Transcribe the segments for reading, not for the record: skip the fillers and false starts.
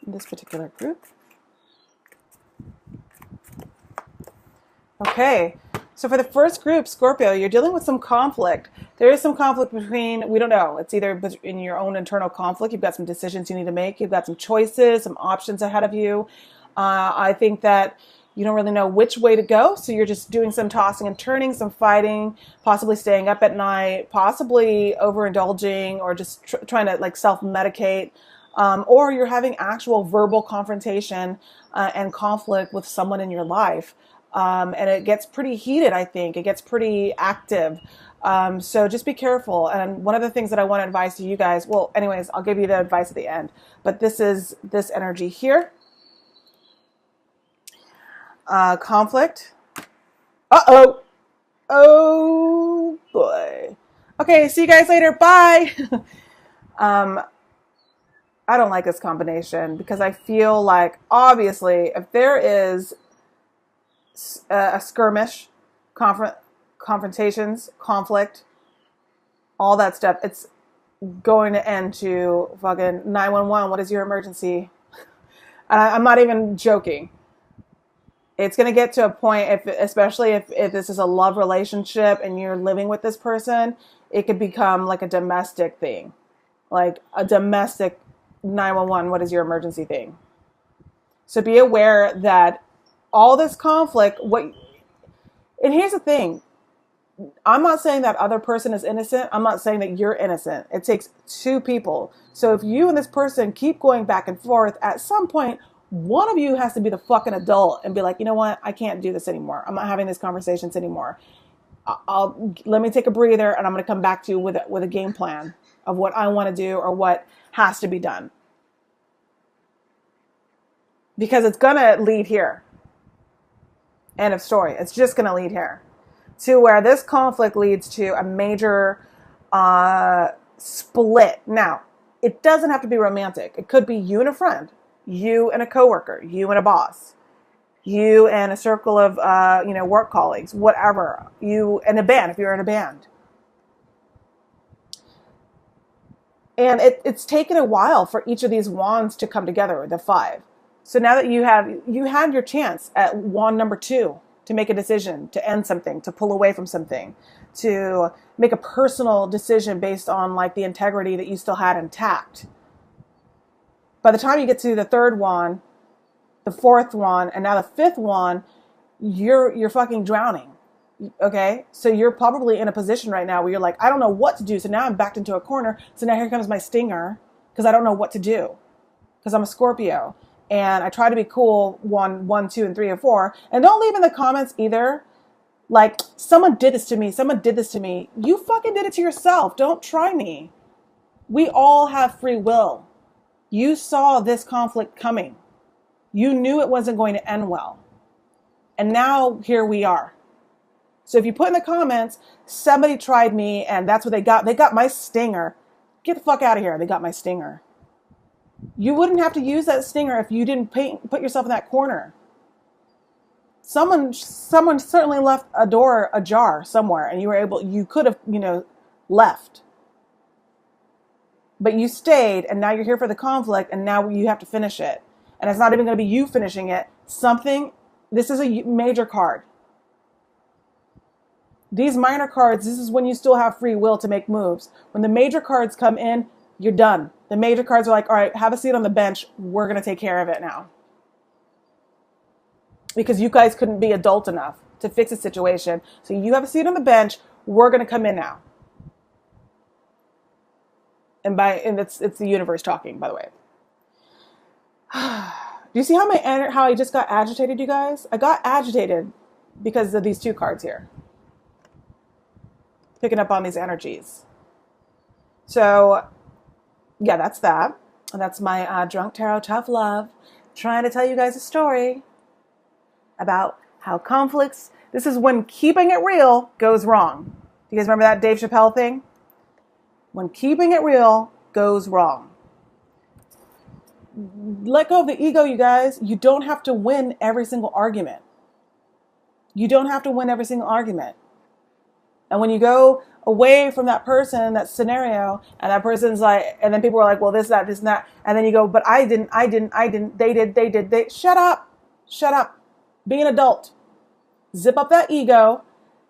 in this particular group. Okay, so for the first group, Scorpio, you're dealing with some conflict. There is some conflict between, we don't know, it's either in your own internal conflict, you've got some decisions you need to make, you've got some choices, some options ahead of you. I think that you don't really know which way to go, so you're just doing some tossing and turning, some fighting, possibly staying up at night, possibly overindulging, or just trying to like self-medicate, or you're having actual verbal confrontation and conflict with someone in your life. And it gets pretty heated, I think. It gets pretty active. So just be careful. And one of the things that I want to advise to you guys, well, anyways, I'll give you the advice at the end. But this is this energy here. Conflict. Uh-oh. Oh, boy. Okay, see you guys later. Bye. I don't like this combination because I feel like, obviously, if there is a skirmish, confrontations, conflict, all that stuff, it's going to end to fucking 911. What is your emergency? I'm not even joking. It's going to get to a point, especially if this is a love relationship and you're living with this person, it could become like a domestic thing, like a domestic 911. What is your emergency thing? So be aware that all this conflict, and here's the thing, I'm not saying that other person is innocent. I'm not saying that you're innocent. It takes two people. So if you and this person keep going back and forth, at some point, one of you has to be the fucking adult and be like, you know what? I can't do this anymore. I'm not having these conversations anymore. Let me take a breather, and I'm going to come back to you with a game plan of what I want to do or what has to be done. Because it's going to lead here. End of story. It's just going to lead here to where this conflict leads to a major split. Now, it doesn't have to be romantic. It could be you and a friend, you and a coworker, you and a boss, you and a circle of work colleagues, whatever. You and a band if you're in a band. And it's taken a while for each of these wands to come together, the 5. So now that you had your chance at wand number 2 to make a decision, to end something, to pull away from something, to make a personal decision based on like the integrity that you still had intact. By the time you get to the 3rd wand, the 4th wand, and now the 5th wand, you're fucking drowning. Okay? So you're probably in a position right now where you're like, I don't know what to do. So now I'm backed into a corner. So now here comes my stinger because I don't know what to do because I'm a Scorpio. And I try to be cool 1, 2, and 3, and 4. And don't leave in the comments either, like, someone did this to me. Someone did this to me. You fucking did it to yourself. Don't try me. We all have free will. You saw this conflict coming. You knew it wasn't going to end well. And now here we are. So if you put in the comments, somebody tried me and that's what they got. They got my stinger. Get the fuck out of here. They got my stinger. You wouldn't have to use that stinger if you didn't put yourself in that corner. Someone certainly left a door ajar somewhere and you could have, left. But you stayed and now you're here for the conflict and now you have to finish it. And it's not even going to be you finishing it. This is a major card. These minor cards, this is when you still have free will to make moves. When the major cards come in, you're done. The major cards are like, all right, have a seat on the bench. We're going to take care of it now. Because you guys couldn't be adult enough to fix a situation. So you have a seat on the bench. We're going to come in now. And it's the universe talking, by the way. Do you see how I just got agitated, you guys? I got agitated because of these 2 cards here. Picking up on these energies. So, yeah, that's that. And that's my Drunk Tarot Tough Love. Trying to tell you guys a story about how conflicts, this is when keeping it real goes wrong. Do you guys remember that Dave Chappelle thing? When keeping it real goes wrong. Let go of the ego, you guys. You don't have to win every single argument. You don't have to win every single argument. And when you go away from that person, that scenario, and that person's like, and then people are like, well, this, that, this, and that. And then you go, but I didn't, they did. Shut up. Be an adult. Zip up that ego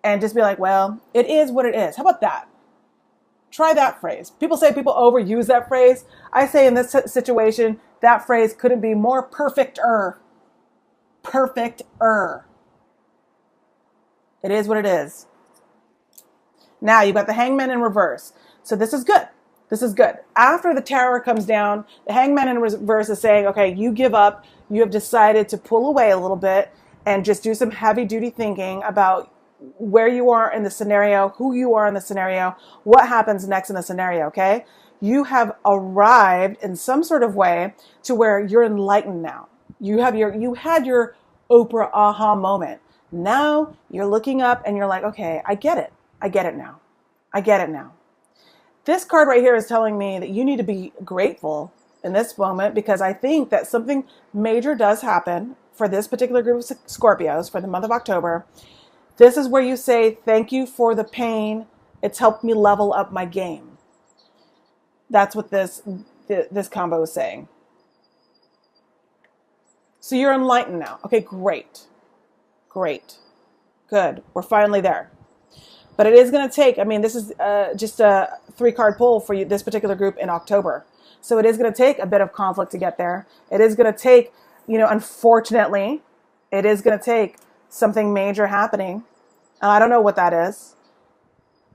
and just be like, well, it is what it is. How about that? Try that phrase. People say people overuse that phrase. I say in this situation, that phrase couldn't be more perfect-er. Perfect-er. It is what it is. Now you've got the Hangman in reverse. So this is good. After the Tower comes down, the Hangman in reverse is saying, okay, you give up. You have decided to pull away a little bit and just do some heavy-duty thinking about where you are in the scenario, who you are in the scenario, what happens next in the scenario, okay? You have arrived in some sort of way to where you're enlightened now. You had your Oprah aha moment. Now you're looking up and you're like, okay, I get it now. This card right here is telling me that you need to be grateful in this moment, because I think that something major does happen for this particular group of Scorpios for the month of October. This is where you say, thank you for the pain. It's helped me level up my game. That's what this combo is saying. So you're enlightened now. Okay, great. Good. We're finally there. But it is going to take, this is just a 3-card pull for you, this particular group in October. So it is going to take a bit of conflict to get there. It is going to take, unfortunately, it is going to take something major happening. I don't know what that is.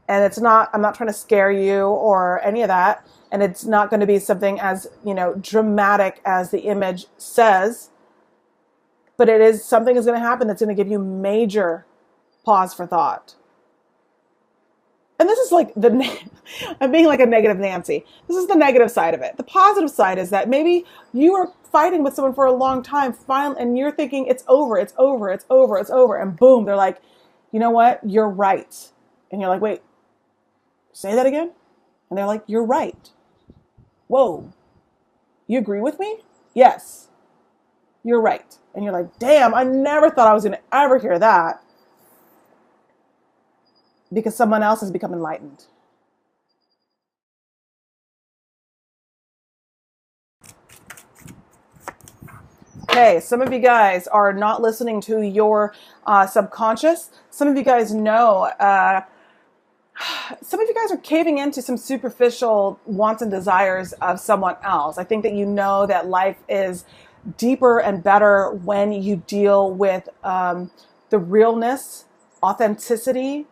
And I'm not trying to scare you or any of that. And it's not going to be something as, dramatic as the image says. But it is something is going to happen that's going to give you major pause for thought. And this is like I'm being like a negative Nancy. This is the negative side of it. The positive side is that maybe you were fighting with someone for a long time, and you're thinking it's over. And boom, they're like, you know what? You're right. And you're like, wait, say that again? And they're like, you're right. Whoa, you agree with me? Yes, you're right. And you're like, damn, I never thought I was going to ever hear that. Because someone else has become enlightened. Okay, some of you guys are not listening to your subconscious. Some of you guys know, some of you guys are caving into some superficial wants and desires of someone else. I think that you know that life is deeper and better when you deal with the realness, authenticity,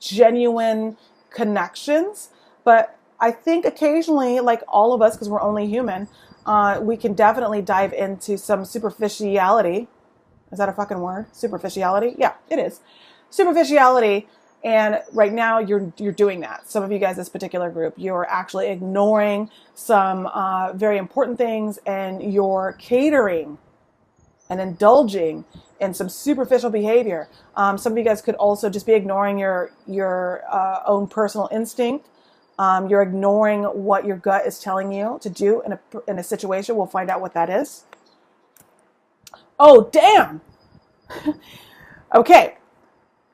genuine connections. But I think occasionally, like all of us, because we're only human, we can definitely dive into some superficiality. Is that a fucking word? Superficiality? Yeah, it is. Superficiality. And right now you're doing that. Some of you guys, this particular group, you're actually ignoring some very important things, and you're catering and indulging in some superficial behavior. Some of you guys could also just be ignoring your own personal instinct. You're ignoring what your gut is telling you to do in a situation. We'll find out what that is. Oh, damn. Okay.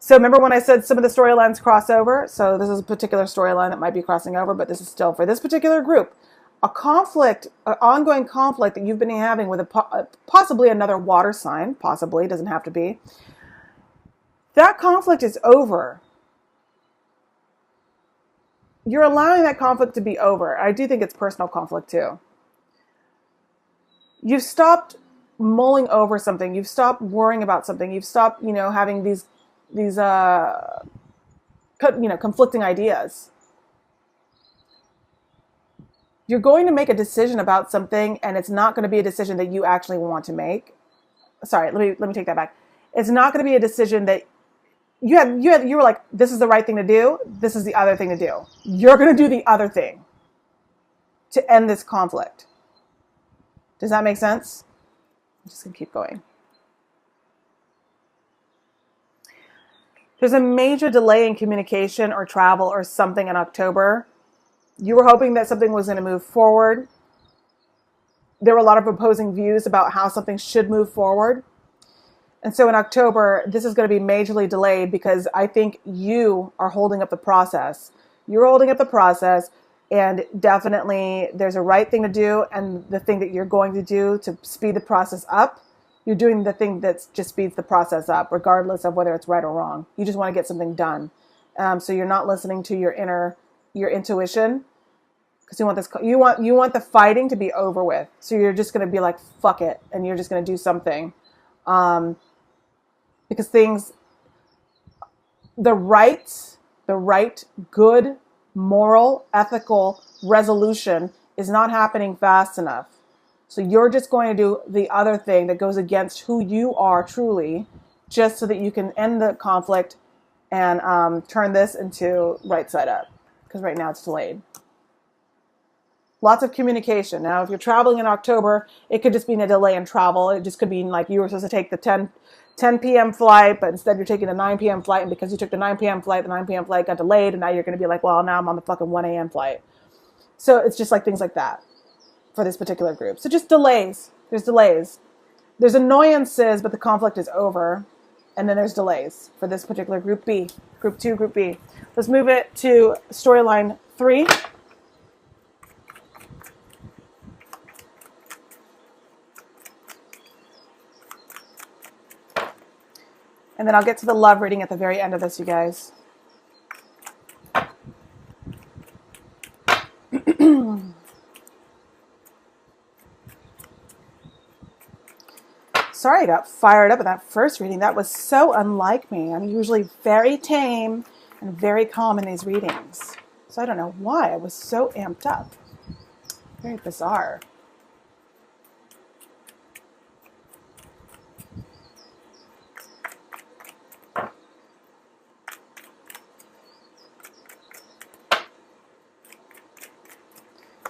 So remember when I said some of the storylines cross over? So this is a particular storyline that might be crossing over, but this is still for this particular group. A conflict, an ongoing conflict that you've been having with possibly another water sign, possibly, doesn't have to be. That conflict is over. You're allowing that conflict to be over. I do think it's personal conflict too. You've stopped mulling over something. You've stopped worrying about something. You've stopped, having these conflicting ideas. You're going to make a decision about something, and it's not going to be a decision that you actually want to make. Sorry, let me take that back. It's not going to be a decision that you were like, this is the right thing to do. This is the other thing to do. You're going to do the other thing to end this conflict. Does that make sense? I'm just going to keep going. There's a major delay in communication or travel or something in October. You were hoping that something was going to move forward. There were a lot of opposing views about how something should move forward. And so in October, this is going to be majorly delayed because I think you are holding up the process. You're holding up the process, and definitely there's a right thing to do, and the thing that you're going to do to speed the process up, you're doing the thing that just speeds the process up, regardless of whether it's right or wrong. You just want to get something done. So you're not listening to your intuition, because you want the fighting to be over with. So you're just going to be like, fuck it, and you're just going to do something. Because the right, good, moral, ethical resolution is not happening fast enough. So you're just going to do the other thing that goes against who you are truly, just so that you can end the conflict and turn this into right side up. Because right now it's delayed. Lots of communication. Now, if you're traveling in October, it could just be a delay in travel. It just could be like you were supposed to take the 10 p.m. flight, but instead you're taking the 9 p.m. flight. And because you took the 9 p.m. flight, the 9 p.m. flight got delayed. And now you're going to be like, well, now I'm on the fucking 1 a.m. flight. So it's just like things like that for this particular group. So just delays. There's delays. There's annoyances, but the conflict is over. And then there's delays for this particular group B, group 2, group B. Let's move it to storyline 3. And then I'll get to the love reading at the very end of this, you guys. Sorry I got fired up at that first reading. That was so unlike me. I'm usually very tame and very calm in these readings. So I don't know why I was so amped up. Very bizarre.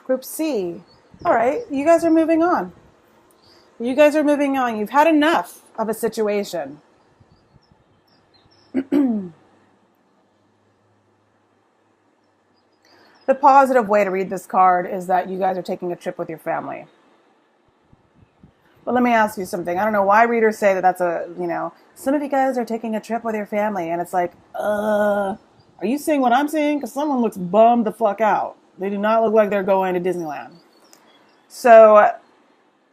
Group C. All right, you guys are moving on. You guys are moving on. You've had enough of a situation. The positive way to read this card is that you guys are taking a trip with your family. But let me ask you something. I don't know why readers say that that's some of you guys are taking a trip with your family. And it's like, are you seeing what I'm seeing? Because someone looks bummed the fuck out. They do not look like they're going to Disneyland. So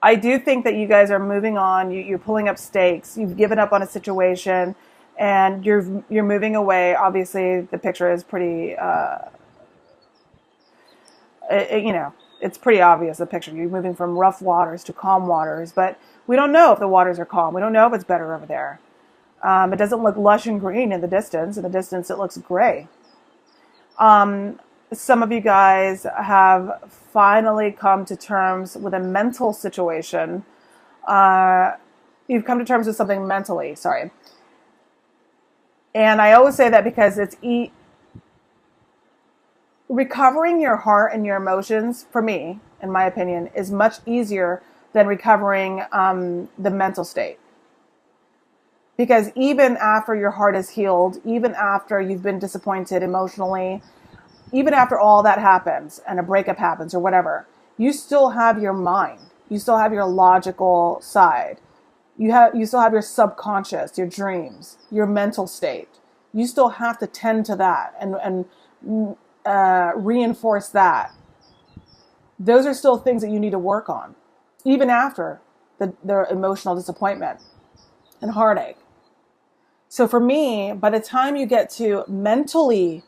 I do think that you guys are moving on. You're pulling up stakes. You've given up on a situation, and you're moving away. Obviously, the picture is pretty. It's pretty obvious. The picture. You're moving from rough waters to calm waters, but we don't know if the waters are calm. We don't know if it's better over there. It doesn't look lush and green in the distance. In the distance, it looks gray. Some of you guys have finally come to terms with a mental situation. You've come to terms with something mentally, sorry. And I always say that because it's recovering your heart and your emotions, for me, in my opinion, is much easier than recovering the mental state. Because even after your heart is healed, even after you've been disappointed emotionally, even after all that happens and a breakup happens or whatever, you still have your mind. You still have your logical side. You still have your subconscious, your dreams, your mental state. You still have to tend to that and reinforce that. Those are still things that you need to work on, even after the emotional disappointment and heartache. So for me, by the time you get to mentally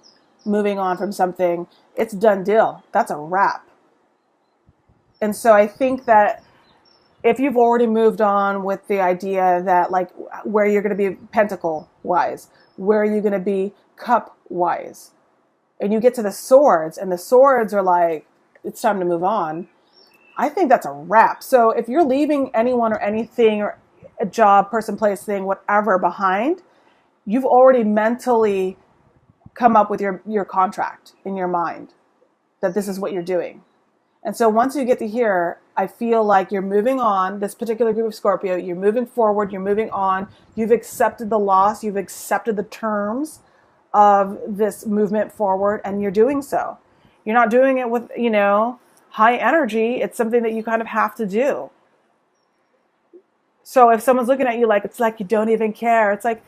moving on from something, it's done deal. That's a wrap. And so I think that if you've already moved on with the idea that like where you're going to be pentacle wise, where are you going to be cup wise, and you get to the swords and the swords are like, it's time to move on, I think that's a wrap. So if you're leaving anyone or anything or a job, person, place, thing, whatever behind, you've already mentally come up with your contract in your mind that this is what you're doing. And so once you get to here, I feel like you're moving on, this particular group of Scorpio, you're moving forward, you're moving on, you've accepted the loss, you've accepted the terms of this movement forward, and you're doing so. You're not doing it with, high energy. It's something that you kind of have to do. So if someone's looking at you like, it's like you don't even care, it's like,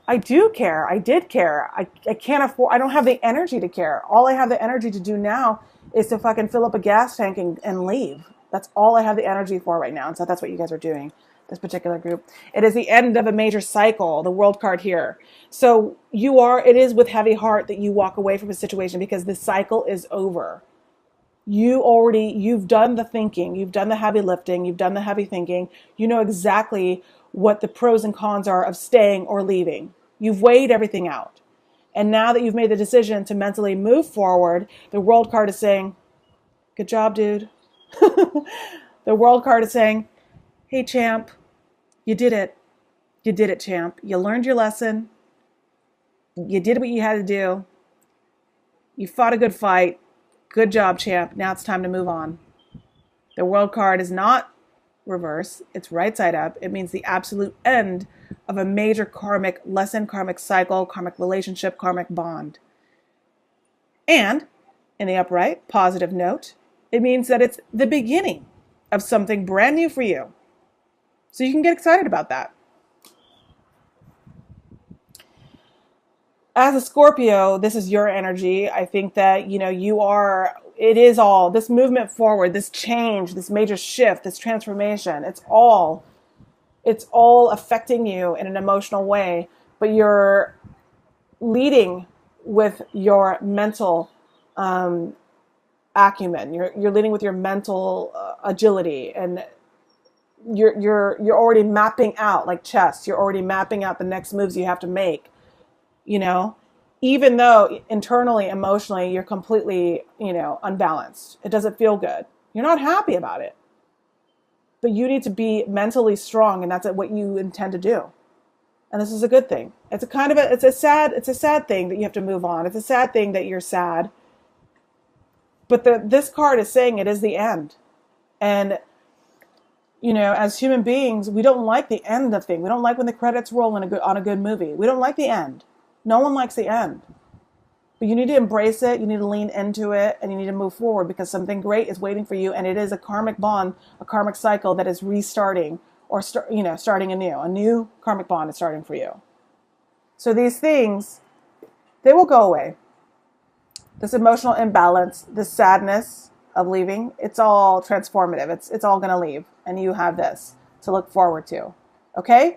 I do care. I did care. I can't afford, I don't have the energy to care. All I have the energy to do now is to fucking fill up a gas tank and leave. That's all I have the energy for right now. And so that's what you guys are doing, this particular group. It is the end of a major cycle, the world card here. So it is with heavy heart that you walk away from a situation because the cycle is over. You've done the thinking, you've done the heavy lifting, you've done the heavy thinking. You know exactly what the pros and cons are of staying or leaving. You've weighed everything out. And now that you've made the decision to mentally move forward, the world card is saying, good job, dude. The world card is saying, hey, champ, you did it. You did it, champ. You learned your lesson. You did what you had to do. You fought a good fight. Good job, champ. Now it's time to move on. The world card is not reverse. It's right side up. It means the absolute end of a major karmic lesson, karmic cycle, karmic relationship, karmic bond. And in the upright, positive note, it means that it's the beginning of something brand new for you. So you can get excited about that. As a Scorpio, this is your energy. I think that, it is all this movement forward, this change, this major shift, this transformation. It's all affecting you in an emotional way, but you're leading with your mental acumen. You're leading with your mental agility, and you're already mapping out like chess. You're already mapping out the next moves you have to make. Even though internally, emotionally, you're completely, unbalanced. It doesn't feel good. You're not happy about it. But you need to be mentally strong, and that's what you intend to do. And this is a good thing. It's a sad thing that you have to move on. It's a sad thing that you're sad. But this card is saying it is the end. And, as human beings, we don't like the end of things. We don't like when the credits roll on a good movie. We don't like the end. No one likes the end. But you need to embrace it, you need to lean into it, and you need to move forward because something great is waiting for you, and it is a karmic bond, a karmic cycle that is restarting or starting anew. A new karmic bond is starting for you. So these things, they will go away. This emotional imbalance, this sadness of leaving, it's all transformative. It's all going to leave, and you have this to look forward to. Okay?